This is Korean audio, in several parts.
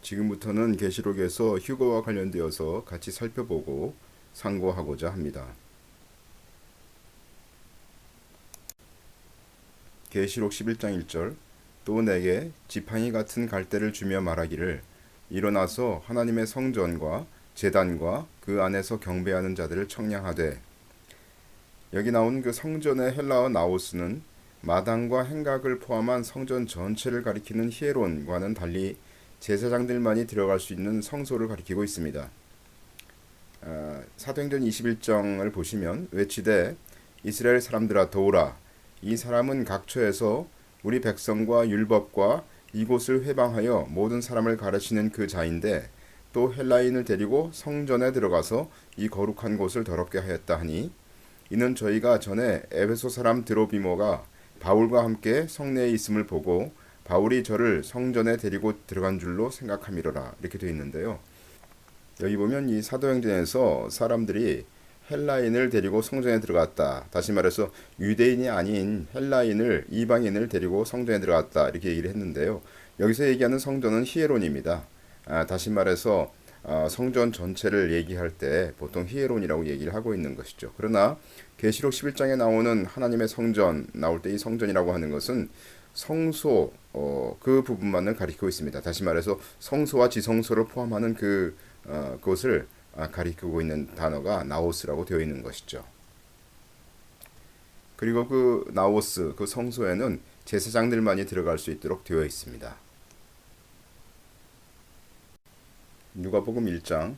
지금부터는 계시록에서 휴거와 관련되어서 같이 살펴보고 상고하고자 합니다. 계시록 11장 1절 또 내게 지팡이 같은 갈대를 주며 말하기를 일어나서 하나님의 성전과 제단과 그 안에서 경배하는 자들을 청량하되. 여기 나온 그 성전의 헬라어 나오스는 마당과 행각을 포함한 성전 전체를 가리키는 히에론과는 달리 제사장들만이 들어갈 수 있는 성소를 가리키고 있습니다. 사도행전 21장을 보시면 외치되 이스라엘 사람들아 도우라. 이 사람은 각처에서 우리 백성과 율법과 이곳을 회방하여 모든 사람을 가르치는 그 자인데 또 헬라인을 데리고 성전에 들어가서 이 거룩한 곳을 더럽게 하였다 하니 이는 저희가 전에 에베소 사람 드로비모가 바울과 함께 성내에 있음을 보고 바울이 저를 성전에 데리고 들어간 줄로 생각함이로라. 이렇게 되어 있는데요. 여기 보면 이 사도행전에서 사람들이 헬라인을 데리고 성전에 들어갔다. 다시 말해서 유대인이 아닌 헬라인을 이방인을 데리고 성전에 들어갔다. 이렇게 얘기를 했는데요. 여기서 얘기하는 성전은 히에론입니다. 다시 말해서 성전 전체를 얘기할 때 보통 히에론이라고 얘기를 하고 있는 것이죠. 그러나 계시록 11장에 나오는 하나님의 성전 나올 때 이 성전이라고 하는 것은 성소 그 부분만을 가리키고 있습니다. 다시 말해서 성소와 지성소를 포함하는 그것을 가리키고 있는 단어가 나오스라고 되어 있는 것이죠. 그리고 그 나오스 그 성소에는 제사장들만이 들어갈 수 있도록 되어 있습니다. 누가복음 1장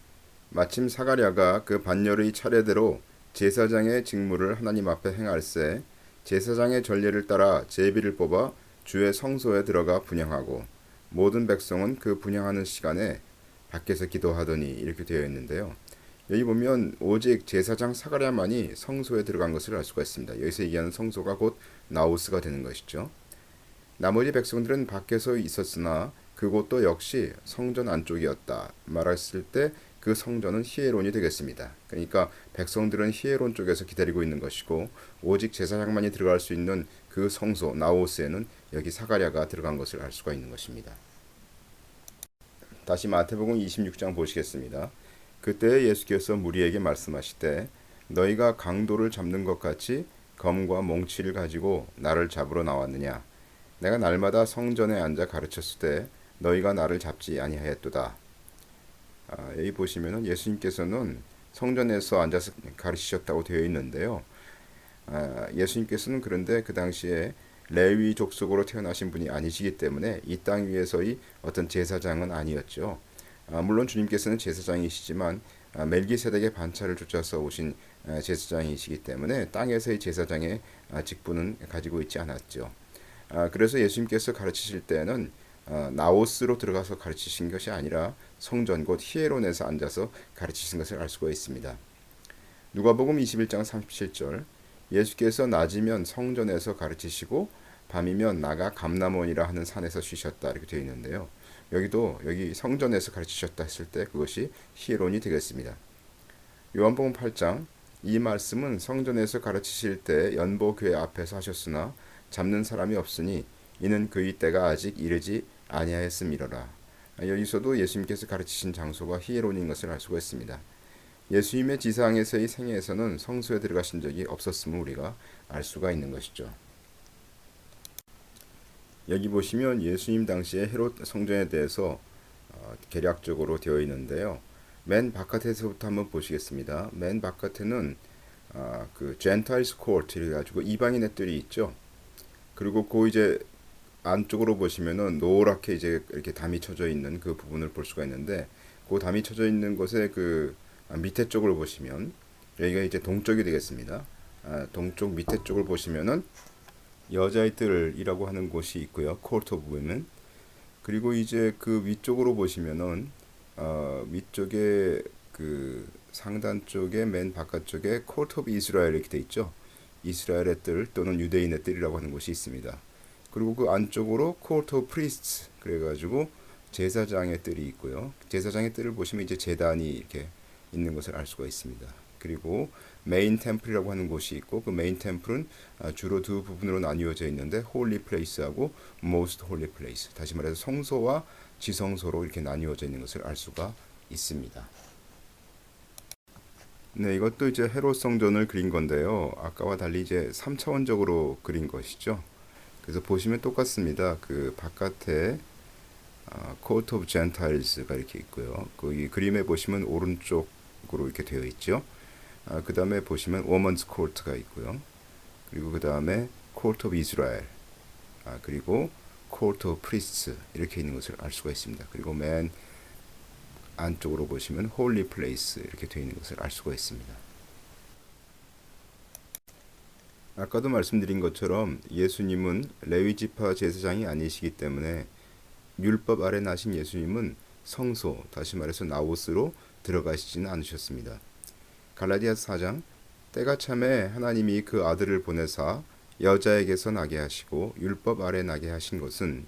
마침 사가랴가 그 반열의 차례대로 제사장의 직무를 하나님 앞에 행할세 제사장의 전례를 따라 제비를 뽑아 주의 성소에 들어가 분향하고 모든 백성은 그 분향하는 시간에 밖에서 기도하더니 이렇게 되어 있는데요. 여기 보면 오직 제사장 사가랴만이 성소에 들어간 것을 알 수가 있습니다. 여기서 얘기하는 성소가 곧 나우스가 되는 것이죠. 나머지 백성들은 밖에서 있었으나 그곳도 역시 성전 안쪽이었다 말했을 때 그 성전은 히에론이 되겠습니다. 그러니까 백성들은 히에론 쪽에서 기다리고 있는 것이고 오직 제사장만이 들어갈 수 있는 그 성소 나오스에는 여기 사가랴가 들어간 것을 알 수가 있는 것입니다. 다시 마태복음 26장 보시겠습니다. 그때 예수께서 무리에게 말씀하시되 너희가 강도를 잡는 것 같이 검과 몽치를 가지고 나를 잡으러 나왔느냐. 내가 날마다 성전에 앉아 가르쳤을 때 너희가 나를 잡지 아니하였도다. 여기 보시면은 예수님께서는 성전에서 앉아서 가르치셨다고 되어 있는데요. 예수님께서는 그런데 그 당시에 레위 족속으로 태어나신 분이 아니시기 때문에 이 땅 위에서의 어떤 제사장은 아니었죠. 물론 주님께서는 제사장이시지만 멜기세덱의 반차를 쫓아서 오신 제사장이시기 때문에 땅에서의 제사장의 직분은 가지고 있지 않았죠. 그래서 예수님께서 가르치실 때는 나오스로 들어가서 가르치신 것이 아니라 성전 곧 히에론에서 앉아서 가르치신 것을 알 수가 있습니다. 누가복음 21장 37절 예수께서 낮이면 성전에서 가르치시고 밤이면 나가 감람원이라 하는 산에서 쉬셨다 이렇게 되어 있는데요. 여기 성전에서 가르치셨다 했을 때 그것이 히에론이 되겠습니다. 요한복음 8장 이 말씀은 성전에서 가르치실 때 연보교회 앞에서 하셨으나 잡는 사람이 없으니 이는 그의 때가 아직 이르지 아니하였음이로라. 여기서도 예수님께서 가르치신 장소가 히에론인 것을 알 수가 있습니다. 예수님의 지상에서의 생애에서는 성소에 들어가신 적이 없었음을 우리가 알 수가 있는 것이죠. 여기 보시면 예수님 당시에 헤롯 성전에 대해서 개략적으로 되어 있는데요. 맨 바깥에서부터 한번 보시겠습니다. 맨 바깥에는 그 젠타일스 코트를 가지고 이방인의 뜰이 있죠. 그리고 그 이제 안쪽으로 보시면은 노랗게 이제 이렇게 담이 쳐져 있는 그 부분을 볼 수가 있는데 그 담이 쳐져 있는 곳의 그 밑에 쪽을 보시면 여기가 이제 동쪽이 되겠습니다. 동쪽 밑에 쪽을 보시면은 여자의 뜰이라고 하는 곳이 있고요. 코트 오브 위멘. 그리고 이제 그 위쪽으로 보시면은 위쪽에 그 상단 쪽에 맨 바깥쪽에 코트 오브 이스라엘 이렇게 돼 있죠. 이스라엘의 뜰 또는 유대인의 뜰이라고 하는 곳이 있습니다. 그리고 그 안쪽으로 코트 오브 프리스트 그래가지고 제사장의 뜰이 있고요. 제사장의 뜰을 보시면 이제 제단이 이렇게 있는 것을 알 수가 있습니다. 그리고 메인 템플이라고 하는 곳이 있고 그 메인 템플은 주로 두 부분으로 나뉘어져 있는데 홀리 플레이스하고 모스트 홀리 플레이스. 다시 말해서 성소와 지성소로 이렇게 나뉘어져 있는 것을 알 수가 있습니다. 네, 이것도 이제 헤롯 성전을 그린 건데요. 아까와 달리 이제 3차원적으로 그린 것이죠. 그래서 보시면 똑같습니다. 그 바깥에 Court of Gentiles가 이렇게 있고요. 그 이 그림에 보시면 오른쪽으로 이렇게 되어 있죠. 그 다음에 보시면 Women's Court가 있고요. 그리고 그 다음에 Court of Israel, 그리고 Court of Priests 이렇게 있는 것을 알 수가 있습니다. 그리고 맨 안쪽으로 보시면 Holy Place 이렇게 되어 있는 것을 알 수가 있습니다. 아까도 말씀드린 것처럼 예수님은 레위 지파 제사장이 아니시기 때문에 율법 아래 나신 예수님은 성소, 다시 말해서 나오스로 들어가시지는 않으셨습니다. 갈라디아서 4장, 때가 참에 하나님이 그 아들을 보내사 여자에게서 나게 하시고 율법 아래 나게 하신 것은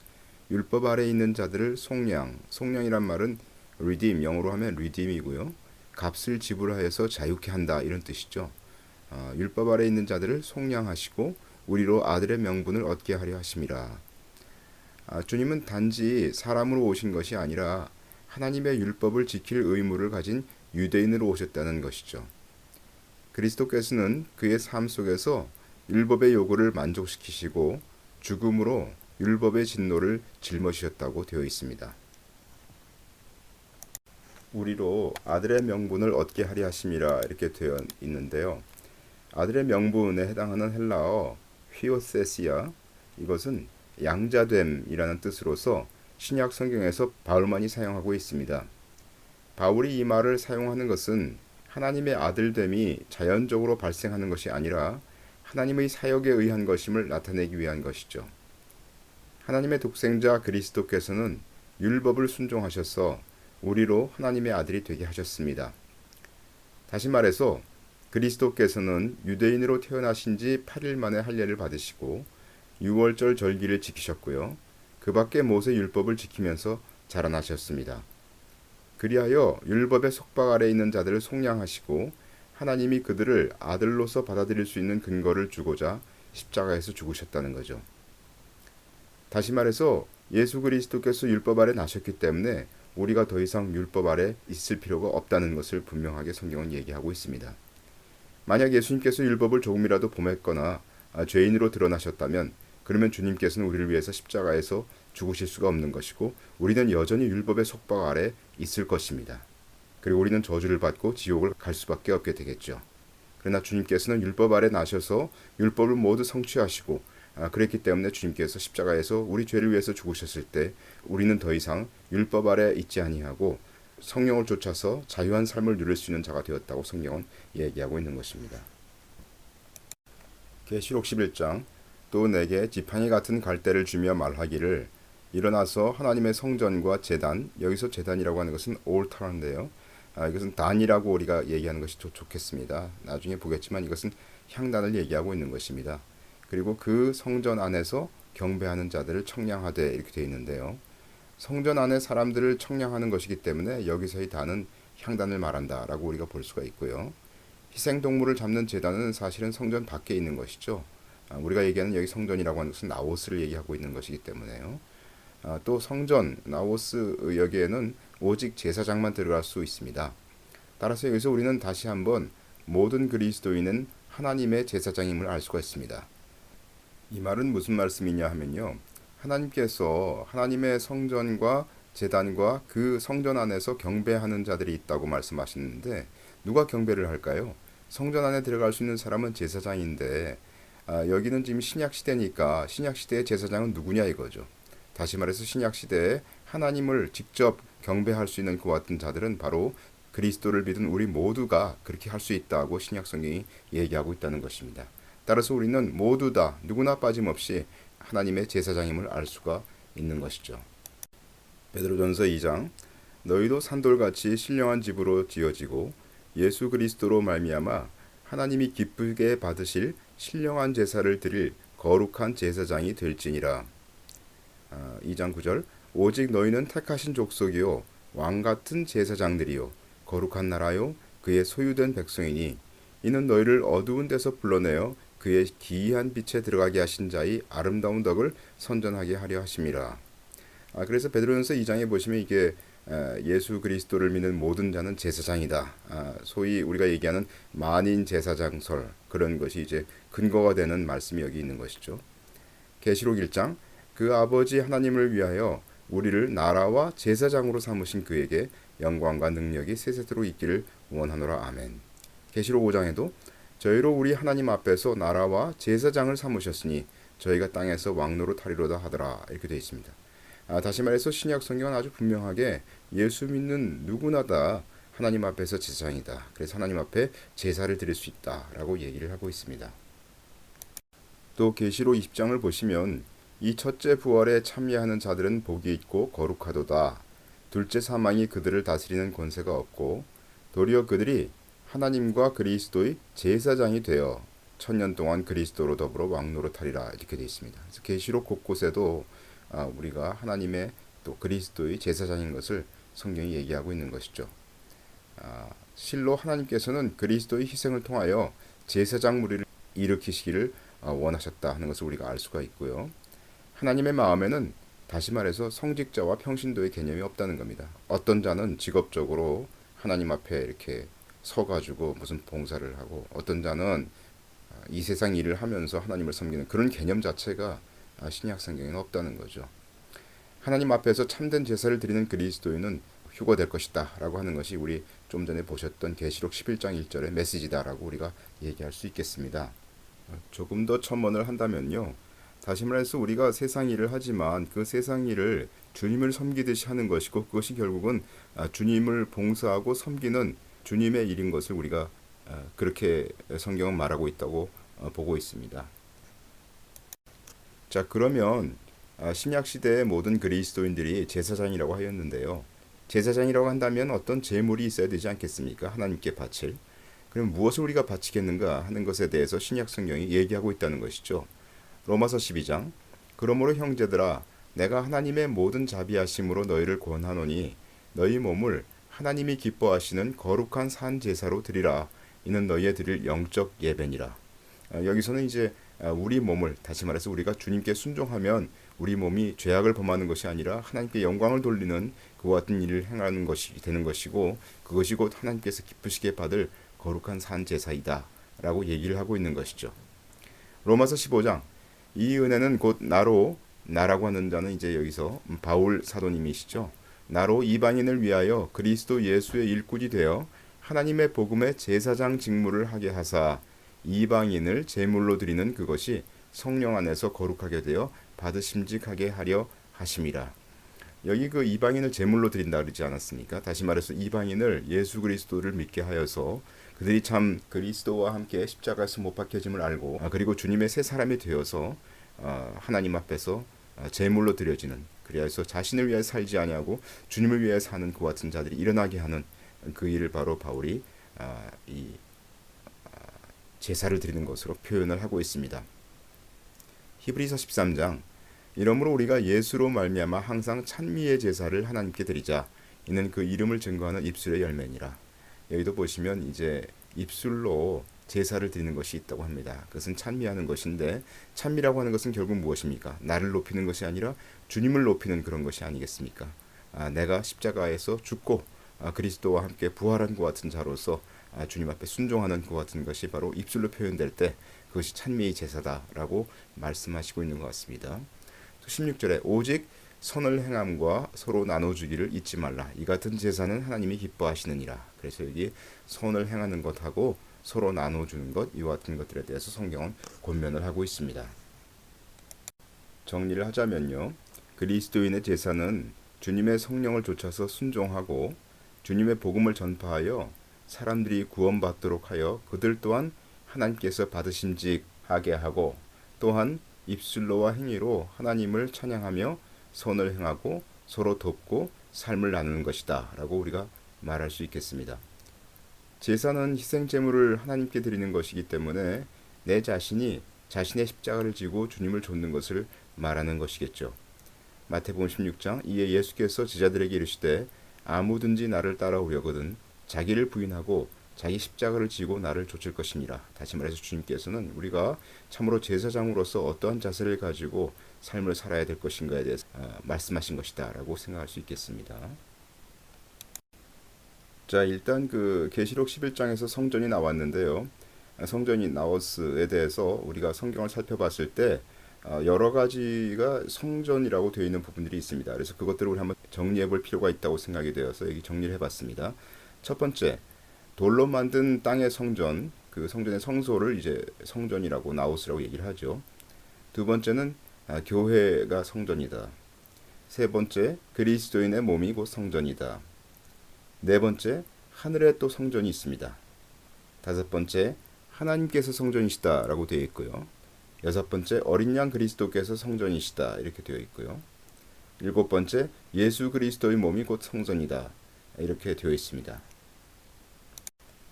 율법 아래 있는 자들을 속량이란 말은 redeem, 영어로 하면 redeem이고요. 값을 지불하여서 자유케 한다 이런 뜻이죠. 율법 아래 있는 자들을 속량하시고 우리로 아들의 명분을 얻게 하려 하심이라. 주님은 단지 사람으로 오신 것이 아니라 하나님의 율법을 지킬 의무를 가진 유대인으로 오셨다는 것이죠. 그리스도께서는 그의 삶 속에서 율법의 요구를 만족시키시고 죽음으로 율법의 진노를 짊어지셨다고 되어 있습니다. 우리로 아들의 명분을 얻게 하려 하심이라 이렇게 되어 있는데요. 아들의 명분에 해당하는 헬라어 휘오세시아, 이것은 양자됨이라는 뜻으로서 신약 성경에서 바울만이 사용하고 있습니다. 바울이 이 말을 사용하는 것은 하나님의 아들됨이 자연적으로 발생하는 것이 아니라 하나님의 사역에 의한 것임을 나타내기 위한 것이죠. 하나님의 독생자 그리스도께서는 율법을 순종하셔서 우리로 하나님의 아들이 되게 하셨습니다. 다시 말해서 그리스도께서는 유대인으로 태어나신 지 8일 만에 할례를 받으시고 6월절 절기를 지키셨고요. 그 밖에 모세 율법을 지키면서 자라나셨습니다. 그리하여 율법의 속박 아래 있는 자들을 속량하시고 하나님이 그들을 아들로서 받아들일 수 있는 근거를 주고자 십자가에서 죽으셨다는 거죠. 다시 말해서 예수 그리스도께서 율법 아래 나셨기 때문에 우리가 더 이상 율법 아래 있을 필요가 없다는 것을 분명하게 성경은 얘기하고 있습니다. 만약 예수님께서 율법을 조금이라도 범했거나 죄인으로 드러나셨다면 그러면 주님께서는 우리를 위해서 십자가에서 죽으실 수가 없는 것이고 우리는 여전히 율법의 속박 아래 있을 것입니다. 그리고 우리는 저주를 받고 지옥을 갈 수밖에 없게 되겠죠. 그러나 주님께서는 율법 아래 나셔서 율법을 모두 성취하시고 그랬기 때문에 주님께서 십자가에서 우리 죄를 위해서 죽으셨을 때 우리는 더 이상 율법 아래 있지 아니하고 성령을 쫓아서 자유한 삶을 누릴 수 있는 자가 되었다고 성경은 얘기하고 있는 것입니다. 계시록 11장, 또 내게 지팡이 같은 갈대를 주며 말하기를 일어나서 하나님의 성전과 제단, 여기서 제단이라고 하는 것은 올타인데요. 이것은 단이라고 우리가 얘기하는 것이 좋겠습니다. 나중에 보겠지만 이것은 향단을 얘기하고 있는 것입니다. 그리고 그 성전 안에서 경배하는 자들을 청량하되 이렇게 되어 있는데요. 성전 안에 사람들을 청량하는 것이기 때문에 여기서의 단은 향단을 말한다라고 우리가 볼 수가 있고요. 희생동물을 잡는 제단은 사실은 성전 밖에 있는 것이죠. 우리가 얘기하는 여기 성전이라고 하는 것은 나오스를 얘기하고 있는 것이기 때문에요. 또 성전, 나오스 여기에는 오직 제사장만 들어갈 수 있습니다. 따라서 여기서 우리는 다시 한번 모든 그리스도인은 하나님의 제사장임을 알 수가 있습니다. 이 말은 무슨 말씀이냐 하면요. 하나님께서 하나님의 성전과 제단과 그 성전 안에서 경배하는 자들이 있다고 말씀하시는데 누가 경배를 할까요? 성전 안에 들어갈 수 있는 사람은 제사장인데 여기는 지금 신약시대니까 신약시대의 제사장은 누구냐 이거죠. 다시 말해서 신약시대에 하나님을 직접 경배할 수 있는 그와 같은 자들은 바로 그리스도를 믿은 우리 모두가 그렇게 할 수 있다고 신약성경이 얘기하고 있다는 것입니다. 따라서 우리는 모두 다 누구나 빠짐없이 하나님의 제사장임을 알 수가 있는 것이죠. 베드로전서 2장, 너희도 산돌같이 신령한 집으로 지어지고 예수 그리스도로 말미암아 하나님이 기쁘게 받으실 신령한 제사를 드릴 거룩한 제사장이 될지니라. 2장 9절, 오직 너희는 택하신 족속이요 왕같은 제사장들이요 거룩한 나라요 그의 소유된 백성이니 이는 너희를 어두운 데서 불러내어 그의 기이한 빛에 들어가게 하신 자의 아름다운 덕을 선전하게 하려 하심이라. 그래서 베드로전서 2장에 보시면 이게 예수 그리스도를 믿는 모든 자는 제사장이다. 소위 우리가 얘기하는 만인 제사장설 그런 것이 이제 근거가 되는 말씀이 여기 있는 것이죠. 계시록 1장 그 아버지 하나님을 위하여 우리를 나라와 제사장으로 삼으신 그에게 영광과 능력이 세세토록 있기를 원하노라. 아멘. 계시록 5장에도 저희로 우리 하나님 앞에서 나라와 제사장을 삼으셨으니 저희가 땅에서 왕노로 타리로다 하더라. 이렇게 되어 있습니다. 다시 말해서 신약 성경은 아주 분명하게 예수 믿는 누구나 다 하나님 앞에서 제사장이다. 그래서 하나님 앞에 제사를 드릴 수 있다라고 얘기를 하고 있습니다. 또 계시록 20장을 보시면 이 첫째 부활에 참여하는 자들은 복이 있고 거룩하도다. 둘째 사망이 그들을 다스리는 권세가 없고 도리어 그들이 하나님과 그리스도의 제사장이 되어 천년 동안 그리스도로 더불어 왕노로 타리라. 이렇게 되어 있습니다. 그래서 계시록 곳곳에도 우리가 하나님의 또 그리스도의 제사장인 것을 성경이 얘기하고 있는 것이죠. 실로 하나님께서는 그리스도의 희생을 통하여 제사장 무리를 일으키시기를 원하셨다 하는 것을 우리가 알 수가 있고요. 하나님의 마음에는 다시 말해서 성직자와 평신도의 개념이 없다는 겁니다. 어떤 자는 직업적으로 하나님 앞에 이렇게 서가지고 무슨 봉사를 하고 어떤 자는 이 세상 일을 하면서 하나님을 섬기는 그런 개념 자체가 신약 성경에는 없다는 거죠. 하나님 앞에서 참된 제사를 드리는 그리스도인은 휴거될 것이다 라고 하는 것이 우리 좀 전에 보셨던 계시록 11장 1절의 메시지다 라고 우리가 얘기할 수 있겠습니다. 조금 더 첨언을 한다면요, 다시 말해서 우리가 세상 일을 하지만 그 세상 일을 주님을 섬기듯이 하는 것이고 그것이 결국은 주님을 봉사하고 섬기는 주님의 일인 것을 우리가 그렇게 성경은 말하고 있다고 보고 있습니다. 자, 그러면 신약 시대의 모든 그리스도인들이 제사장이라고 하였는데요. 제사장이라고 한다면 어떤 제물이 있어야 되지 않겠습니까? 하나님께 바칠. 그럼 무엇을 우리가 바치겠는가 하는 것에 대해서 신약 성경이 얘기하고 있다는 것이죠. 로마서 12장 그러므로 형제들아 내가 하나님의 모든 자비하심으로 너희를 권하노니 너희 몸을 하나님이 기뻐하시는 거룩한 산 제사로 드리라. 이는 너희의 드릴 영적 예배니라. 여기서는 이제 우리 몸을 다시 말해서 우리가 주님께 순종하면 우리 몸이 죄악을 범하는 것이 아니라 하나님께 영광을 돌리는 그와 같은 일을 행하는 것이 되는 것이고 그것이 곧 하나님께서 기쁘시게 받을 거룩한 산 제사이다 라고 얘기를 하고 있는 것이죠. 로마서 15장 이 은혜는 곧 나라고 하는 자는 이제 여기서 바울 사도님이시죠. 나로 이방인을 위하여 그리스도 예수의 일꾼이 되어 하나님의 복음의 제사장 직무를 하게 하사 이방인을 제물로 드리는 그것이 성령 안에서 거룩하게 되어 받으심직하게 하려 하심이라. 여기 그 이방인을 제물로 드린다 그러지 않았습니까? 다시 말해서 이방인을 예수 그리스도를 믿게 하여서 그들이 참 그리스도와 함께 십자가에서 못 박혀짐을 알고 그리고 주님의 새 사람이 되어서 하나님 앞에서 제물로 드려지는, 그래서 자신을 위해 살지 아니하고 주님을 위해 사는 그 같은 자들이 일어나게 하는 그 일을 바로 바울이 이 제사를 드리는 것으로 표현을 하고 있습니다. 히브리서 13장 이러므로 우리가 예수로 말미암아 항상 찬미의 제사를 하나님께 드리자. 이는 그 이름을 증거하는 입술의 열매니라. 여기도 보시면 이제 입술로 제사를 드리는 것이 있다고 합니다. 그것은 찬미하는 것인데 찬미라고 하는 것은 결국 무엇입니까? 나를 높이는 것이 아니라 주님을 높이는 그런 것이 아니겠습니까? 내가 십자가에서 죽고 그리스도와 함께 부활한 것 같은 자로서 주님 앞에 순종하는 것 같은 것이 바로 입술로 표현될 때 그것이 찬미의 제사다라고 말씀하시고 있는 것 같습니다. 16절에 오직 선을 행함과 서로 나눠주기를 잊지 말라. 이 같은 제사는 하나님이 기뻐하시느니라. 그래서 여기 선을 행하는 것하고 서로 나눠주는 것, 이와 같은 것들에 대해서 성경은 권면을 하고 있습니다. 정리를 하자면요, 그리스도인의 제사는 주님의 성령을 좇아서 순종하고 주님의 복음을 전파하여 사람들이 구원받도록 하여 그들 또한 하나님께서 받으심직하게 하고 또한 입술로와 행위로 하나님을 찬양하며 선을 행하고 서로 돕고 삶을 나누는 것이다 라고 우리가 말할 수 있겠습니다. 제사는 희생제물을 하나님께 드리는 것이기 때문에 내 자신이 자신의 십자가를 지고 주님을 좇는 것을 말하는 것이겠죠. 마태복음 16장 이에 예수께서 제자들에게 이르시되 아무든지 나를 따라오려거든 자기를 부인하고 자기 십자가를 지고 나를 좇을 것이니라. 다시 말해서 주님께서는 우리가 참으로 제사장으로서 어떠한 자세를 가지고 삶을 살아야 될 것인가에 대해서 말씀하신 것이다 라고 생각할 수 있겠습니다. 자, 일단 그 계시록 11장에서 성전이 나왔는데요. 성전이 나우스에 대해서 우리가 성경을 살펴봤을 때 여러 가지가 성전이라고 되어 있는 부분들이 있습니다. 그래서 그것들을 우리 한번 정리해 볼 필요가 있다고 생각이 되어서 여기 정리를 해봤습니다. 첫 번째, 돌로 만든 땅의 성전, 그 성전의 성소를 이제 성전이라고 나우스라고 얘기를 하죠. 두 번째는 교회가 성전이다. 세 번째, 그리스도인의 몸이 곧 성전이다. 네 번째, 하늘에 또 성전이 있습니다. 다섯 번째, 하나님께서 성전이시다 라고 되어 있고요. 여섯 번째, 어린 양 그리스도께서 성전이시다 이렇게 되어 있고요. 일곱 번째, 예수 그리스도의 몸이 곧 성전이다 이렇게 되어 있습니다.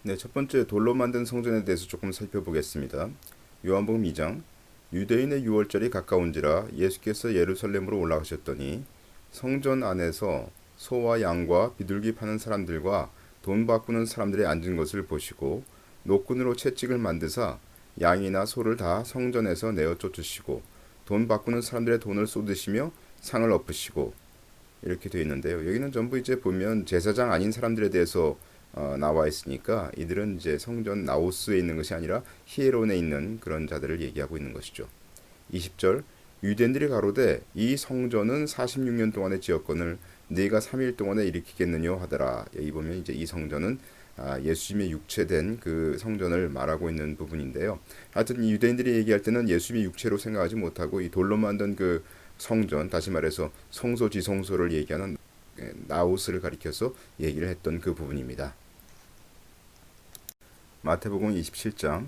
네, 첫 번째 돌로 만든 성전에 대해서 조금 살펴보겠습니다. 요한복음 2장, 유대인의 유월절이 가까운지라 예수께서 예루살렘으로 올라가셨더니 성전 안에서 소와 양과 비둘기 파는 사람들과 돈 바꾸는 사람들이 앉은 것을 보시고 노끈으로 채찍을 만드사 양이나 소를 다 성전에서 내어 쫓으시고 돈 바꾸는 사람들의 돈을 쏟으시며 상을 엎으시고 이렇게 되어 있는데요. 여기는 전부 이제 보면 제사장 아닌 사람들에 대해서 나와 있으니까 이들은 이제 성전 나우스에 있는 것이 아니라 히에론에 있는 그런 자들을 얘기하고 있는 것이죠. 20절, 유대인들이 가로되 이 성전은 46년 동안의 지었건을 네가 3일 동안에 일으키겠느냐 하더라. 여기 보면 이제 이 성전은 예수님의 육체된 그 성전을 말하고 있는 부분인데요. 하여튼 이 유대인들이 얘기할 때는 예수님의 육체로 생각하지 못하고 이 돌로 만든 그 성전, 다시 말해서 성소지성소를 얘기하는 나우스를 가리켜서 얘기를 했던 그 부분입니다. 마태복음 27장,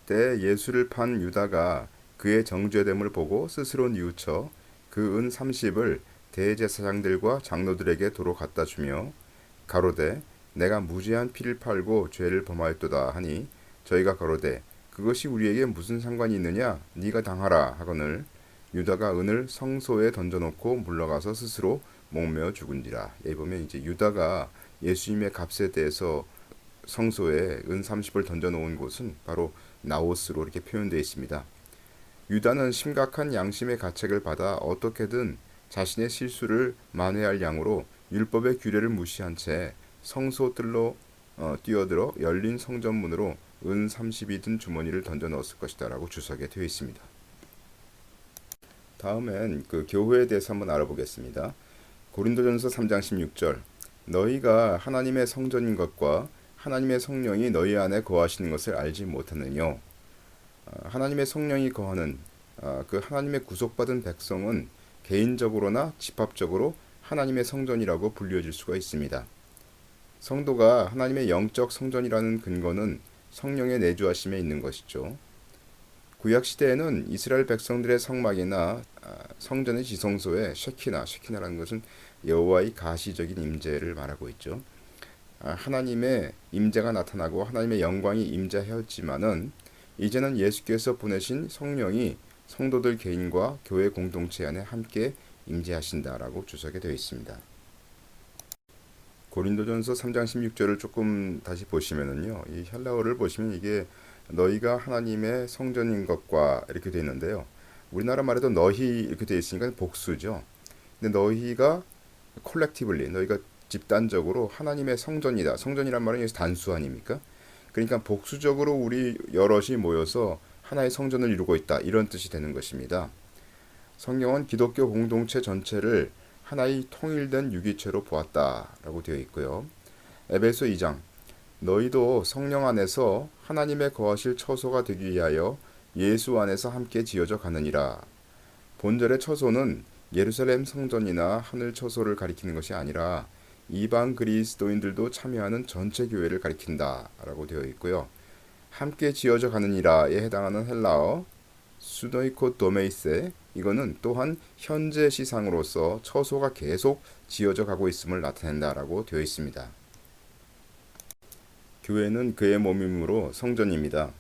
때 예수를 판 유다가 그의 정죄됨을 보고 스스로 뉘우쳐 그 은 30을 대제사장들과 장로들에게 도로 갖다 주며 가로되 내가 무죄한 피를 팔고 죄를 범하였도다 하니 저희가 가로되 그것이 우리에게 무슨 상관이 있느냐 네가 당하라 하거늘 유다가 은을 성소에 던져놓고 물러가서 스스로 목매어 죽은지라. 여기 보면 이제 유다가 예수님의 값에 대해서 성소에 은 30을 던져놓은 곳은 바로 나오스로 이렇게 표현되어 있습니다. 유다는 심각한 양심의 가책을 받아 어떻게든 자신의 실수를 만회할 양으로 율법의 규례를 무시한 채 성소 뜰로 뛰어들어 열린 성전문으로 은 30이 든 주머니를 던져 넣었을 것이다 라고 주석에 되어 있습니다. 다음엔 그 교회에 대해서 한번 알아보겠습니다. 고린도전서 3장 16절, 너희가 하나님의 성전인 것과 하나님의 성령이 너희 안에 거하시는 것을 알지 못하느냐. 하나님의 성령이 거하는 그 하나님의 구속받은 백성은 개인적으로나 집합적으로 하나님의 성전이라고 불려질 수가 있습니다. 성도가 하나님의 영적 성전이라는 근거는 성령의 내주하심에 있는 것이죠. 구약 시대에는 이스라엘 백성들의 성막이나 성전의 지성소에 쉐키나라는 것은 여호와의 가시적인 임재를 말하고 있죠. 하나님의 임재가 나타나고 하나님의 영광이 임재하였지만은 이제는 예수께서 보내신 성령이 성도들 개인과 교회 공동체 안에 함께 임재하신다라고 주석에 되어 있습니다. 고린도전서 3장 16절을 조금 다시 보시면은요, 이 헬라어를 보시면 이게 너희가 하나님의 성전인 것과 이렇게 되어 있는데요. 우리나라 말에도 너희 이렇게 되어 있으니까 복수죠. 근데 너희가 콜렉티블리, 너희가 집단적으로 하나님의 성전이다. 성전이란 말은 여기서 단수 아닙니까? 그러니까 복수적으로 우리 여럿이 모여서 하나의 성전을 이루고 있다. 이런 뜻이 되는 것입니다. 성경은 기독교 공동체 전체를 하나의 통일된 유기체로 보았다라고 되어 있고요. 에베소 2장, 너희도 성령 안에서 하나님의 거하실 처소가 되기 위하여 예수 안에서 함께 지어져 가느니라. 본절의 처소는 예루살렘 성전이나 하늘 처소를 가리키는 것이 아니라 이방 그리스도인들도 참여하는 전체 교회를 가리킨다 라고 되어 있고요. 함께 지어져 가느니라에 해당하는 헬라어 수노이코 도메이세, 이거는 또한 현재 시상으로서 처소가 계속 지어져 가고 있음을 나타낸다라고 되어 있습니다. 교회는 그의 몸이므로 성전입니다.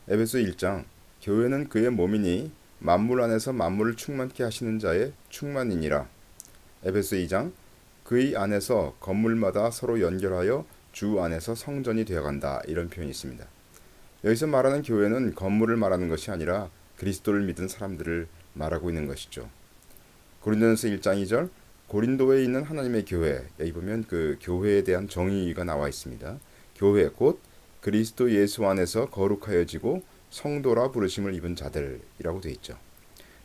에베소 1장, 교회는 그의 몸이니 만물 안에서 만물을 충만케 하시는 자의 충만이니라. 에베소 2장, 그의 안에서 건물마다 서로 연결하여 주 안에서 성전이 되어간다. 이런 표현이 있습니다. 여기서 말하는 교회는 건물을 말하는 것이 아니라 그리스도를 믿은 사람들을 말하고 있는 것이죠. 고린도전서 1장 2절 고린도에 있는 하나님의 교회, 여기 보면 그 교회에 대한 정의가 나와 있습니다. 교회 곧 그리스도 예수 안에서 거룩하여지고 성도라 부르심을 입은 자들이라고 되어 있죠.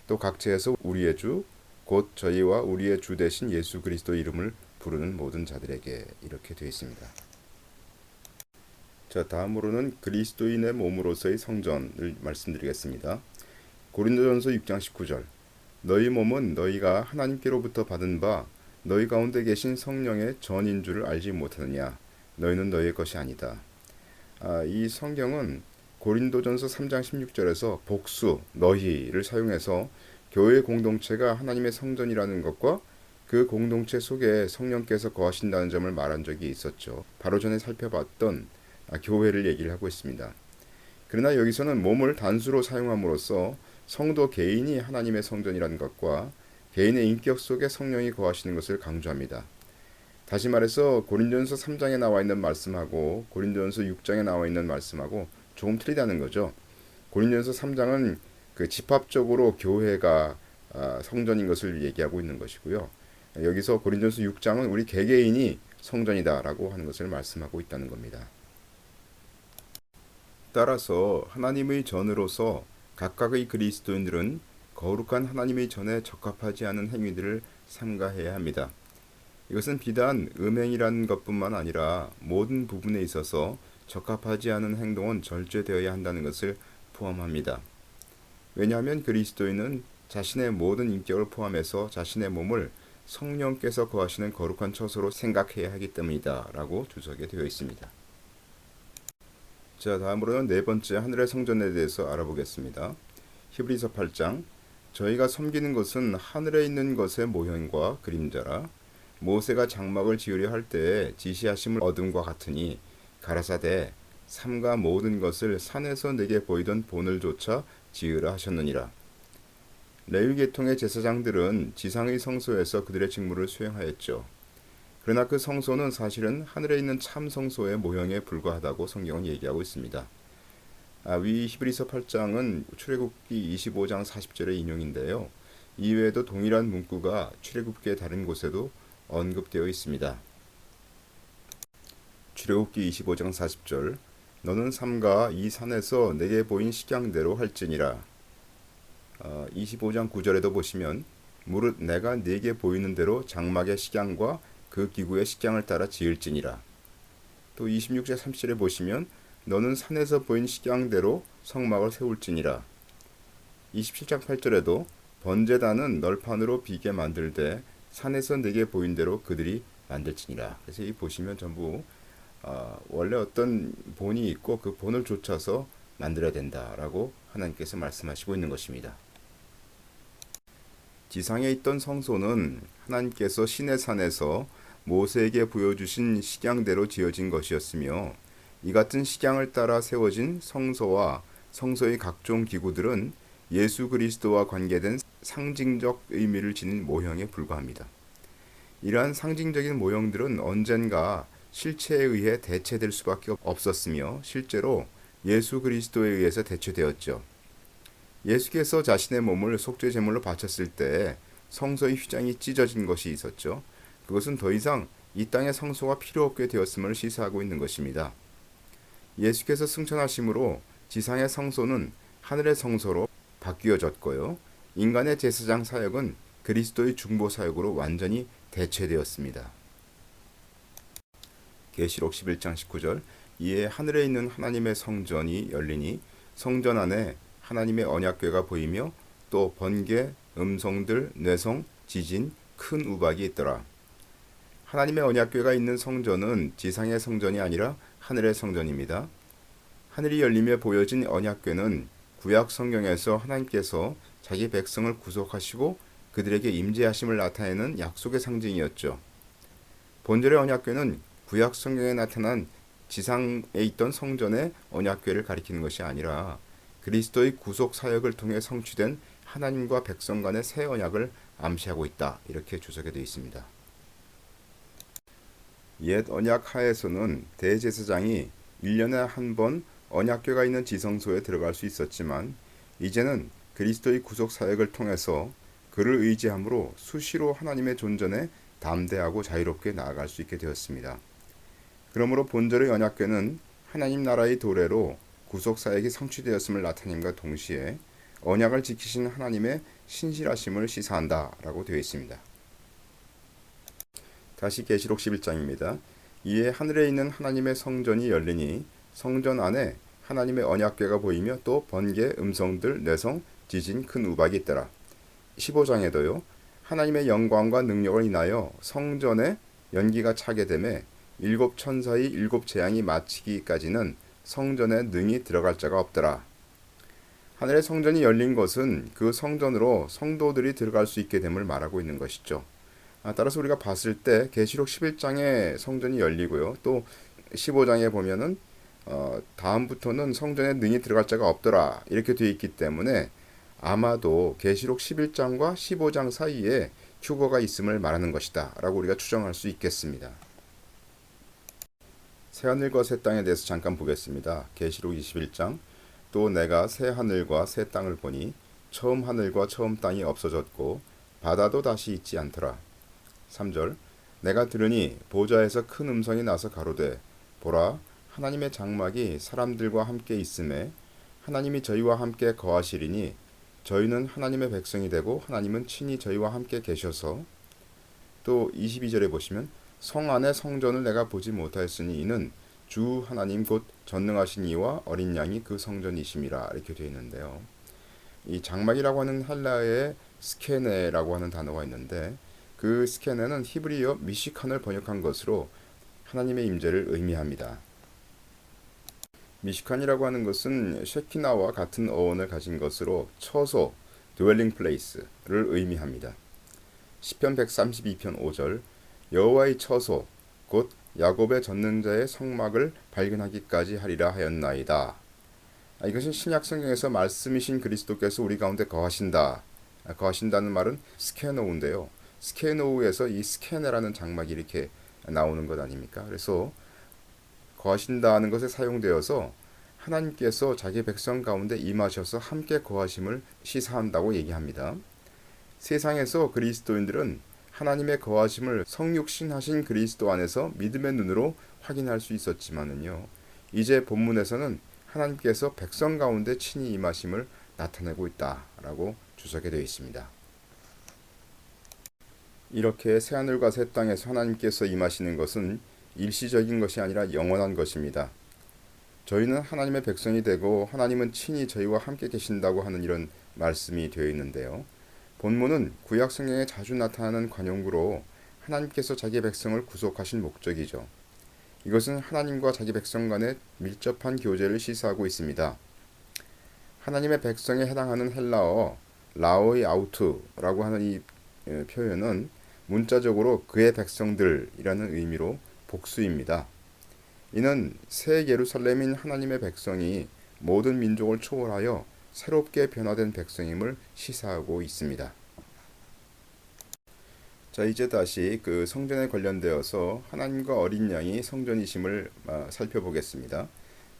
또 각처에서 우리의 주 곧 저희와 우리의 주 대신 예수 그리스도 이름을 부르는 모든 자들에게 이렇게 되어 있습니다. 자, 다음으로는 그리스도인의 몸으로서의 성전을 말씀드리겠습니다. 고린도전서 6장 19절 너희 몸은 너희가 하나님께로부터 받은 바 너희 가운데 계신 성령의 전인 줄을 알지 못하느냐 너희는 너희의 것이 아니다. 이 성경은 고린도전서 3장 16절에서 복수 너희를 사용해서 교회 공동체가 하나님의 성전이라는 것과 그 공동체 속에 성령께서 거하신다는 점을 말한 적이 있었죠. 바로 전에 살펴봤던 교회를 얘기를 하고 있습니다. 그러나 여기서는 몸을 단수로 사용함으로써 성도 개인이 하나님의 성전이라는 것과 개인의 인격 속에 성령이 거하시는 것을 강조합니다. 다시 말해서 고린도전서 3장에 나와 있는 말씀하고 고린도전서 6장에 나와 있는 말씀하고 조금 틀리다는 거죠. 고린도전서 3장은 그 집합적으로 교회가 성전인 것을 얘기하고 있는 것이고요. 여기서 고린도전서 6장은 우리 개개인이 성전이다라고 하는 것을 말씀하고 있다는 겁니다. 따라서 하나님의 전으로서 각각의 그리스도인들은 거룩한 하나님의 전에 적합하지 않은 행위들을 삼가해야 합니다. 이것은 비단 음행이라는 것뿐만 아니라 모든 부분에 있어서 적합하지 않은 행동은 절제되어야 한다는 것을 포함합니다. 왜냐하면 그리스도인은 자신의 모든 인격을 포함해서 자신의 몸을 성령께서 거하시는 거룩한 처소로 생각해야 하기 때문이다 라고 주석에 되어 있습니다. 자, 다음으로는 네 번째 하늘의 성전에 대해서 알아보겠습니다. 히브리서 8장 저희가 섬기는 것은 하늘에 있는 것의 모형과 그림자라 모세가 장막을 지으려 할 때에 지시하심을 얻음과 같으니 가라사대 삼가 모든 것을 산에서 내게 보이던 본을 조차 지으라 하셨느니라. 레위 계통의 제사장들은 지상의 성소에서 그들의 직무를 수행하였죠. 그러나 그 성소는 사실은 하늘에 있는 참 성소의 모형에 불과하다고 성경은 얘기하고 있습니다. 위 히브리서 8장은 출애굽기 25장 40절의 인용인데요. 이외에도 동일한 문구가 출애굽기의 다른 곳에도 언급되어 있습니다. 출애굽기 25장 40절 너는 삼가 이 산에서 내게 보인 식양대로 할지니라. 25장 9절에도 보시면 무릇 내가 네게 보이는 대로 장막의 식양과 그 기구의 식양을 따라 지을지니라. 또 26절 30절에 보시면 너는 산에서 보인 식양대로 성막을 세울지니라. 27장 8절에도 번제단은 널판으로 비게 만들되 산에서 내게 보인 대로 그들이 만들지니라. 그래서 이 보시면 전부 원래 어떤 본이 있고 그 본을 좇아서 만들어야 된다라고 하나님께서 말씀하시고 있는 것입니다. 지상에 있던 성소는 하나님께서 시내 산에서 모세에게 보여주신 식양대로 지어진 것이었으며 이 같은 식양을 따라 세워진 성소와 성소의 각종 기구들은 예수 그리스도와 관계된 상징적 의미를 지닌 모형에 불과합니다. 이러한 상징적인 모형들은 언젠가 실체에 의해 대체될 수밖에 없었으며 실제로 예수 그리스도에 의해서 대체되었죠. 예수께서 자신의 몸을 속죄 제물로 바쳤을 때 성소의 휘장이 찢어진 것이 있었죠. 그것은 더 이상 이 땅의 성소가 필요 없게 되었음을 시사하고 있는 것입니다. 예수께서 승천하심으로 지상의 성소는 하늘의 성소로 바뀌어졌고요. 인간의 제사장 사역은 그리스도의 중보 사역으로 완전히 대체되었습니다. 계시록 11장 19절 이에 하늘에 있는 하나님의 성전이 열리니 성전 안에 하나님의 언약궤가 보이며 또 번개, 음성들, 뇌성, 지진, 큰 우박이 있더라. 하나님의 언약궤가 있는 성전은 지상의 성전이 아니라 하늘의 성전입니다. 하늘이 열리며 보여진 언약궤는 구약 성경에서 하나님께서 자기 백성을 구속하시고 그들에게 임재하심을 나타내는 약속의 상징이었죠. 본절의 언약궤는 구약 성경에 나타난 지상에 있던 성전의 언약궤를 가리키는 것이 아니라 그리스도의 구속 사역을 통해 성취된 하나님과 백성 간의 새 언약을 암시하고 있다. 이렇게 주석에 되어 있습니다. 옛 언약 하에서는 대제사장이 1년에 한 번 언약궤가 있는 지성소에 들어갈 수 있었지만 이제는 그리스도의 구속 사역을 통해서 그를 의지함으로 수시로 하나님의 존전에 담대하고 자유롭게 나아갈 수 있게 되었습니다. 그러므로 본절의 언약궤는 하나님 나라의 도래로 구속 사역이 성취되었음을 나타냄과 동시에 언약을 지키신 하나님의 신실하심을 시사한다라고 되어 있습니다. 다시 계시록 11장입니다. 이에 하늘에 있는 하나님의 성전이 열리니 성전 안에 하나님의 언약궤가 보이며 또 번개, 음성들, 뇌성, 지진, 큰 우박이 있더라. 15장에도요. 하나님의 영광과 능력을 인하여 성전에 연기가 차게 되매 일곱 천사의 일곱 재앙이 마치기까지는 성전에 능히 들어갈 자가 없더라. 하늘의 성전이 열린 것은 그 성전으로 성도들이 들어갈 수 있게 됨을 말하고 있는 것이죠. 따라서 우리가 봤을 때 계시록 11장에 성전이 열리고요. 또 15장에 보면은 다음부터는 성전에 능히 들어갈 자가 없더라 이렇게 되어 있기 때문에 아마도 계시록 11장과 15장 사이에 휴거가 있음을 말하는 것이다 라고 우리가 추정할 수 있겠습니다. 새하늘과 새 땅에 대해서 잠깐 보겠습니다. 계시록 21장 또 내가 새 하늘과 새 땅을 보니 처음 하늘과 처음 땅이 없어졌고 바다도 다시 있지 않더라. 3절 내가 들으니 보좌에서 큰 음성이 나서 가로되 보라 하나님의 장막이 사람들과 함께 있음에 하나님이 저희와 함께 거하시리니 저희는 하나님의 백성이 되고 하나님은 친히 저희와 함께 계셔서 또 22절에 보시면 성 안의 성전을 내가 보지 못하였으니 이는 주 하나님 곧 전능하신 이와 어린 양이 그 성전이심이라 이렇게 되어 있는데요. 이 장막이라고 하는 헬라어에 스케네라고 하는 단어가 있는데 그 스케네는 히브리어 미시칸을 번역한 것으로 하나님의 임재를 의미합니다. 미시칸이라고 하는 것은 셰키나와 같은 어원을 가진 것으로 처소, dwelling place를 의미합니다. 시편 132편 5절 여호와의 처소 곧 야곱의 전능자의 성막을 발견하기까지 하리라 하였나이다. 이것은 신약 성경에서 말씀이신 그리스도께서 우리 가운데 거하신다. 거하신다는 말은 스케노우인데요. 스케노우에서 이 스케네라는 장막이 이렇게 나오는 것 아닙니까? 그래서 거하신다는 것에 사용되어서 하나님께서 자기 백성 가운데 임하셔서 함께 거하심을 시사한다고 얘기합니다. 세상에서 그리스도인들은 하나님의 거하심을 성육신하신 그리스도 안에서 믿음의 눈으로 확인할 수 있었지만은요. 이제 본문에서는 하나님께서 백성 가운데 친히 임하심을 나타내고 있다라고 주석에 되어 있습니다. 이렇게 새하늘과 새 땅에서 하나님께서 임하시는 것은 일시적인 것이 아니라 영원한 것입니다. 저희는 하나님의 백성이 되고 하나님은 친히 저희와 함께 계신다고 하는 이런 말씀이 되어 있는데요. 본문은 구약 성경에 자주 나타나는 관용구로 하나님께서 자기 백성을 구속하신 목적이죠. 이것은 하나님과 자기 백성 간의 밀접한 교제를 시사하고 있습니다. 하나님의 백성에 해당하는 헬라어 라오이 아우트라고 하는 이 표현은 문자적으로 그의 백성들이라는 의미로 복수입니다. 이는 새 예루살렘인 하나님의 백성이 모든 민족을 초월하여 새롭게 변화된 백성임을 시사하고 있습니다. 자, 이제 다시 그 성전에 관련되어서 하나님과 어린 양이 성전이심을 살펴보겠습니다.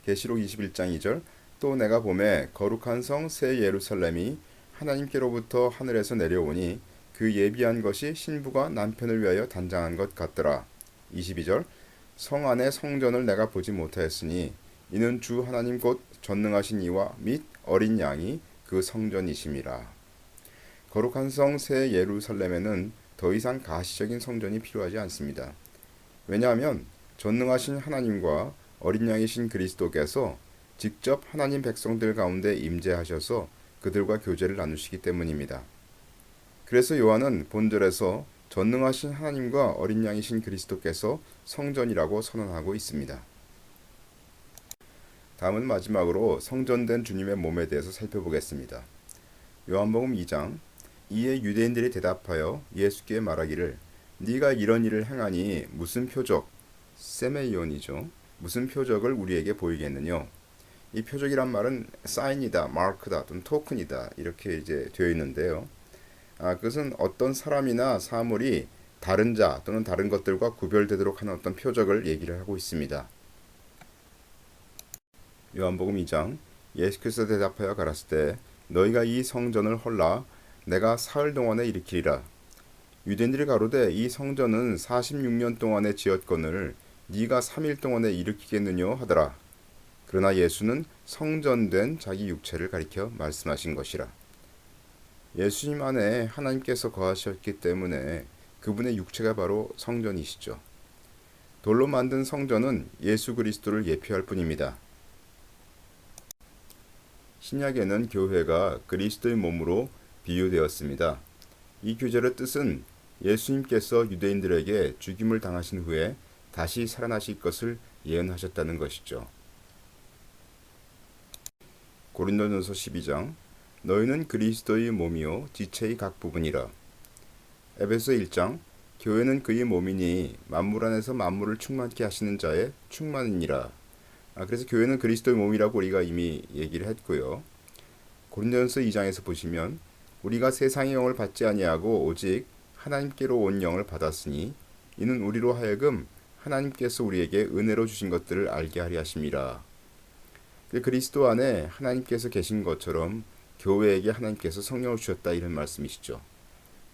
계시록 21장 2절 또 내가 보매 거룩한 성 새 예루살렘이 하나님께로부터 하늘에서 내려오니 그 예비한 것이 신부가 남편을 위하여 단장한 것 같더라. 22절 성 안의 성전을 내가 보지 못하였으니 이는 주 하나님 곧 전능하신 이와 및 어린 양이 그 성전이심이라. 거룩한 성 새 예루살렘에는 더 이상 가시적인 성전이 필요하지 않습니다. 왜냐하면 전능하신 하나님과 어린 양이신 그리스도께서 직접 하나님 백성들 가운데 임재하셔서 그들과 교제를 나누시기 때문입니다. 그래서 요한은 본절에서 전능하신 하나님과 어린 양이신 그리스도께서 성전이라고 선언하고 있습니다. 다음은 마지막으로 성전된 주님의 몸에 대해서 살펴보겠습니다. 요한복음 2장 이에 유대인들이 대답하여 예수께 말하기를 네가 이런 일을 행하니 무슨 표적, 세메이온이죠. 무슨 표적을 우리에게 보이겠느냐. 이 표적이란 말은 사인이다, 마크다 또는 토큰이다 이렇게 이제 되어 있는데요. 그것은 어떤 사람이나 사물이 다른 자 또는 다른 것들과 구별되도록 하는 어떤 표적을 얘기를 하고 있습니다. 요한복음 2장 예수께서 대답하여 가라사대 너희가 이 성전을 헐라 내가 사흘 동안에 일으키리라. 유대인들이 가로되 이 성전은 46년 동안에 지었거늘 네가 3일 동안에 일으키겠느냐 하더라. 그러나 예수는 성전된 자기 육체를 가리켜 말씀하신 것이라. 예수님 안에 하나님께서 거하셨기 때문에 그분의 육체가 바로 성전이시죠. 돌로 만든 성전은 예수 그리스도를 예표할 뿐입니다. 신약에는 교회가 그리스도의 몸으로 비유되었습니다. 이 구절의 뜻은 예수님께서 유대인들에게 죽임을 당하신 후에 다시 살아나실 것을 예언하셨다는 것이죠. 고린도전서 12장 너희는 그리스도의 몸이요 지체의 각 부분이라. 에베소 1장 교회는 그의 몸이니 만물 안에서 만물을 충만케 하시는 자의 충만이니라. 그래서 교회는 그리스도의 몸이라고 우리가 이미 얘기를 했고요. 고린도전서 2장에서 보시면 우리가 세상의 영을 받지 아니하고 오직 하나님께로 온 영을 받았으니 이는 우리로 하여금 하나님께서 우리에게 은혜로 주신 것들을 알게 하려 하심이라. 그리스도 안에 하나님께서 계신 것처럼 교회에게 하나님께서 성령을 주셨다 이런 말씀이시죠.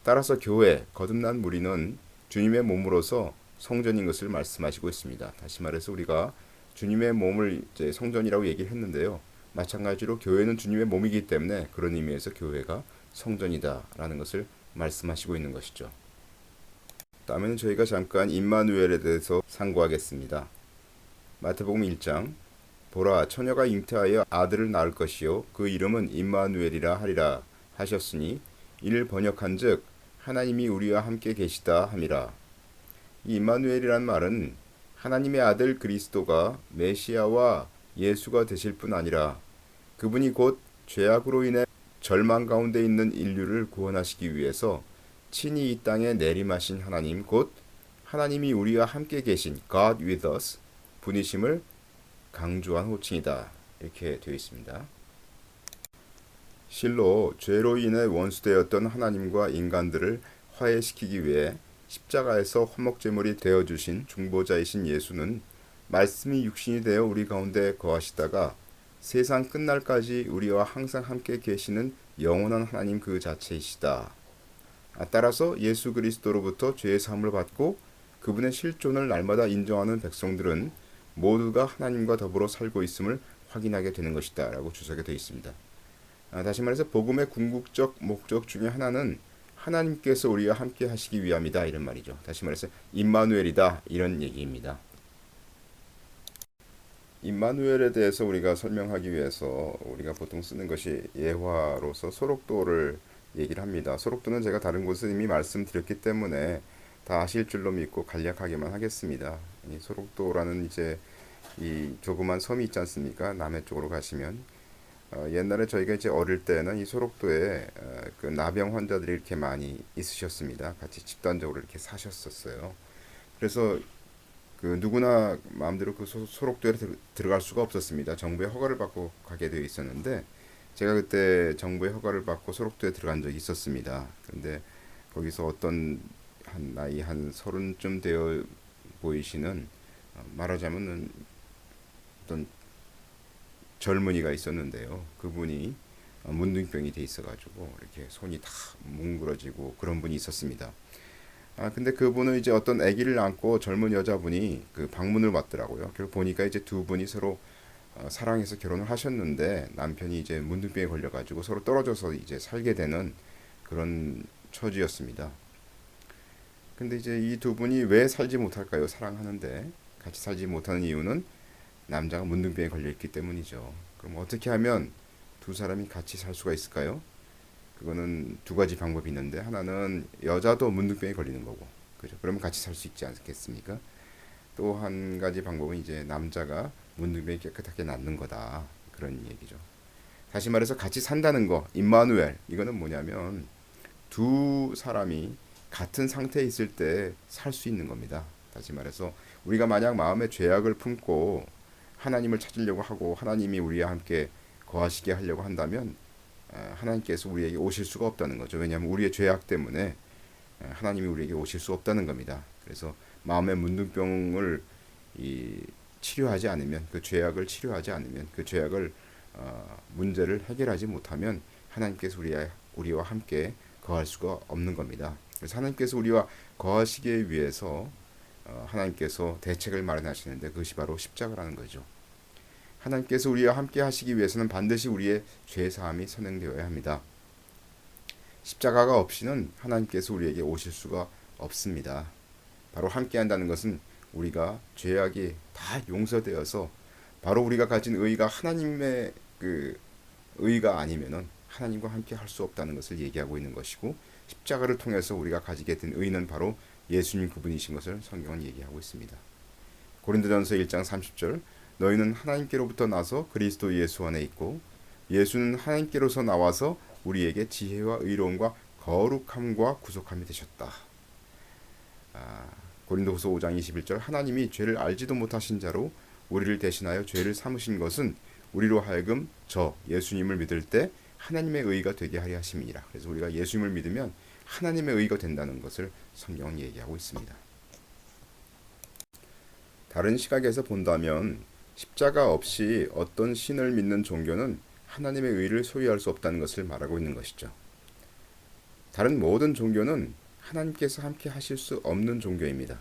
따라서 교회, 거듭난 무리는 주님의 몸으로서 성전인 것을 말씀하시고 있습니다. 다시 말해서 우리가 주님의 몸을 이제 성전이라고 얘기를 했는데요. 마찬가지로 교회는 주님의 몸이기 때문에 그런 의미에서 교회가 성전이다라는 것을 말씀하시고 있는 것이죠. 다음에는 저희가 잠깐 임마누엘에 대해서 상고하겠습니다. 마태복음 1장 보라 처녀가 잉태하여 아들을 낳을 것이요 그 이름은 임마누엘이라 하리라 하셨으니 이를 번역한즉 하나님이 우리와 함께 계시다 함이라. 이 임마누엘이란 말은 하나님의 아들 그리스도가 메시아와 예수가 되실 뿐 아니라 그분이 곧 죄악으로 인해 절망 가운데 있는 인류를 구원하시기 위해서 친히 이 땅에 내림하신 하나님 곧 하나님이 우리와 함께 계신 God with us 분이심을 강조한 호칭이다. 이렇게 되어 있습니다. 실로 죄로 인해 원수되었던 하나님과 인간들을 화해시키기 위해 십자가에서 화목제물이 되어주신 중보자이신 예수는 말씀이 육신이 되어 우리 가운데 거하시다가 세상 끝날까지 우리와 항상 함께 계시는 영원한 하나님 그 자체이시다. 따라서 예수 그리스도로부터 죄의 사함을 받고 그분의 실존을 날마다 인정하는 백성들은 모두가 하나님과 더불어 살고 있음을 확인하게 되는 것이다 라고 주석에 되어 있습니다. 다시 말해서 복음의 궁극적 목적 중에 하나는 하나님께서 우리와 함께 하시기 위함이다 이런 말이죠. 다시 말해서 임마누엘이다 이런 얘기입니다. 임마누엘에 대해서 우리가 설명하기 위해서 우리가 보통 쓰는 것이 예화로서 소록도를 얘기를 합니다. 소록도는 제가 다른 곳에 이미 말씀드렸기 때문에 다 아실 줄로 믿고 간략하게만 하겠습니다. 이 소록도라는 이제 이 조그만 섬이 있지 않습니까? 남해 쪽으로 가시면 옛날에 저희가 이제 어릴 때는 이 소록도에 그 나병 환자들이 이렇게 많이 있으셨습니다. 같이 집단적으로 이렇게 사셨었어요. 그래서 그 누구나 마음대로 그 소록도에 들어갈 수가 없었습니다. 정부의 허가를 받고 가게 되어 있었는데 제가 그때 정부의 허가를 받고 소록도에 들어간 적이 있었습니다. 그런데 거기서 어떤 한 나이 한 30쯤 되어 보이시는 말하자면 어떤 젊은이가 있었는데요. 그분이 문둥병이 돼 있어가지고 이렇게 손이 다 뭉그러지고 그런 분이 있었습니다. 근데 그분은 이제 어떤 아기를 안고 젊은 여자분이 그 방문을 왔더라고요. 그리고 보니까 이제 두 분이 서로 사랑해서 결혼을 하셨는데 남편이 이제 문둥병에 걸려가지고 서로 떨어져서 이제 살게 되는 그런 처지였습니다. 근데 이제 이 두 분이 왜 살지 못할까요? 사랑하는데 같이 살지 못하는 이유는 남자가 문둥병에 걸려 있기 때문이죠. 그럼 어떻게 하면 두 사람이 같이 살 수가 있을까요? 그거는 두 가지 방법이 있는데 하나는 여자도 문둥병에 걸리는 거고, 그죠? 그러면 같이 살 수 있지 않겠습니까? 또 한 가지 방법은 이제 남자가 문둥병이 깨끗하게 낫는 거다 그런 얘기죠. 다시 말해서 같이 산다는 거, 임마누엘 이거는 뭐냐면 두 사람이 같은 상태에 있을 때 살 수 있는 겁니다. 다시 말해서 우리가 만약 마음에 죄악을 품고 하나님을 찾으려고 하고 하나님이 우리와 함께 거하시게 하려고 한다면 하나님께서 우리에게 오실 수가 없다는 거죠. 왜냐하면 우리의 죄악 때문에 하나님이 우리에게 오실 수 없다는 겁니다. 그래서 마음의 문둥병을 치료하지 않으면 그 죄악을 치료하지 않으면 그 죄악을 문제를 해결하지 못하면 하나님께서 우리와 함께 거할 수가 없는 겁니다. 그래서 하나님께서 우리와 거하시기 위해서 하나님께서 대책을 마련하시는데 그것이 바로 십자가라는 거죠. 하나님께서 우리와 함께 하시기 위해서는 반드시 우리의 죄 사함이 선행되어야 합니다. 십자가가 없이는 하나님께서 우리에게 오실 수가 없습니다. 바로 함께 한다는 것은 우리가 죄악이 다 용서되어서 바로 우리가 가진 의가 하나님의 그 의가 아니면은 하나님과 함께 할 수 없다는 것을 얘기하고 있는 것이고, 십자가를 통해서 우리가 가지게 된 의는 바로 예수님 그분이신 것을 성경은 얘기하고 있습니다. 고린도전서 1장 30절, 너희는 하나님께로부터 나서 그리스도 예수 안에 있고 예수는 하나님께로서 나와서 우리에게 지혜와 의로움과 거룩함과 구속함이 되셨다. 고린도후서 5장 21절, 하나님이 죄를 알지도 못하신 자로 우리를 대신하여 죄를 삼으신 것은 우리로 하여금 저 예수님을 믿을 때 하나님의 의가 되게 하려 하심이니라. 그래서 우리가 예수님을 믿으면 하나님의 의가 된다는 것을 성경은 얘기하고 있습니다. 다른 시각에서 본다면 십자가 없이 어떤 신을 믿는 종교는 하나님의 의를 소유할 수 없다는 것을 말하고 있는 것이죠. 다른 모든 종교는 하나님께서 함께 하실 수 없는 종교입니다.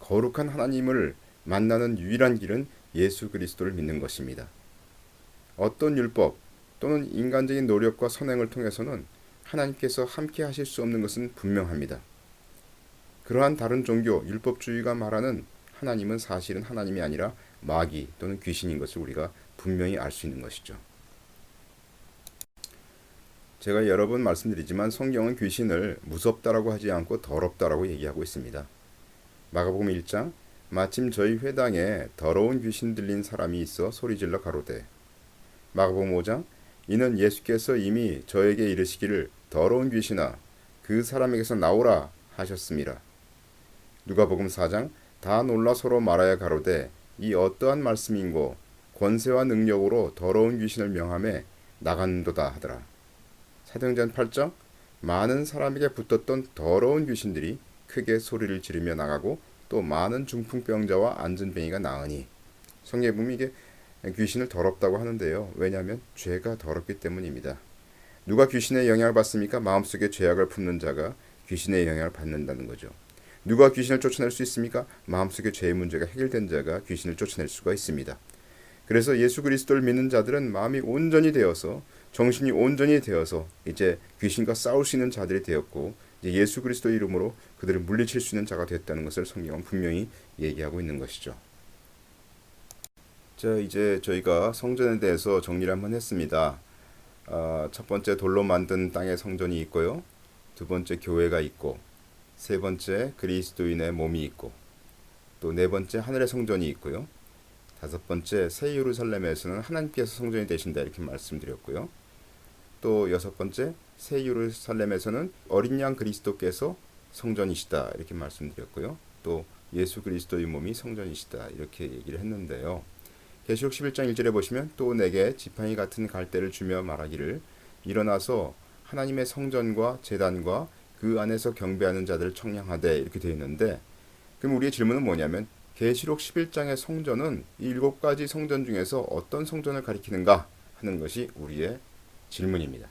거룩한 하나님을 만나는 유일한 길은 예수 그리스도를 믿는 것입니다. 어떤 율법 또는 인간적인 노력과 선행을 통해서는 하나님께서 함께 하실 수 없는 것은 분명합니다. 그러한 다른 종교, 율법주의가 말하는 하나님은 사실은 하나님이 아니라 마귀 또는 귀신인 것을 우리가 분명히 알 수 있는 것이죠. 제가 여러 번 말씀드리지만 성경은 귀신을 무섭다라고 하지 않고 더럽다라고 얘기하고 있습니다. 마가복음 1장, 마침 저희 회당에 더러운 귀신 들린 사람이 있어 소리질러 가로되. 마가복음 5장, 이는 예수께서 이미 저에게 이르시기를 더러운 귀신아 그 사람에게서 나오라 하셨습니다. 누가복음 4장, 다 놀라 서로 말하여 가로되 이 어떠한 말씀인고 권세와 능력으로 더러운 귀신을 명함에 나간도다 하더라. 사도행전 8장, 많은 사람에게 붙었던 더러운 귀신들이 크게 소리를 지르며 나가고 또 많은 중풍병자와 안전뱅이가 나으니. 성경에 보면 이게 귀신을 더럽다고 하는데요. 왜냐하면 죄가 더럽기 때문입니다. 누가 귀신의 영향을 받습니까? 마음속에 죄악을 품는 자가 귀신의 영향을 받는다는 거죠. 누가 귀신을 쫓아낼 수 있습니까? 마음속에 죄의 문제가 해결된 자가 귀신을 쫓아낼 수가 있습니다. 그래서 예수 그리스도를 믿는 자들은 마음이 온전히 되어서 정신이 온전히 되어서 이제 귀신과 싸울 수 있는 자들이 되었고 이제 예수 그리스도 이름으로 그들을 물리칠 수 있는 자가 됐다는 것을 성경은 분명히 얘기하고 있는 것이죠. 자, 이제 저희가 성전에 대해서 정리를 한번 했습니다. 첫 번째 돌로 만든 땅의 성전이 있고요. 두 번째 교회가 있고, 세 번째 그리스도인의 몸이 있고, 또 네 번째 하늘의 성전이 있고요. 다섯 번째 새 예루살렘에서는 하나님께서 성전이 되신다 이렇게 말씀드렸고요. 또 여섯 번째 새 예루살렘에서는 어린 양 그리스도께서 성전이시다 이렇게 말씀드렸고요. 또 예수 그리스도의 몸이 성전이시다 이렇게 얘기를 했는데요. 계시록 11장 1절에 보시면 또 내게 지팡이 같은 갈대를 주며 말하기를 일어나서 하나님의 성전과 제단과 그 안에서 경배하는 자들을 청량하되 이렇게 되어 있는데, 그럼 우리의 질문은 뭐냐면 계시록 11장의 성전은 이 7가지 성전 중에서 어떤 성전을 가리키는가 하는 것이 우리의 질문입니다.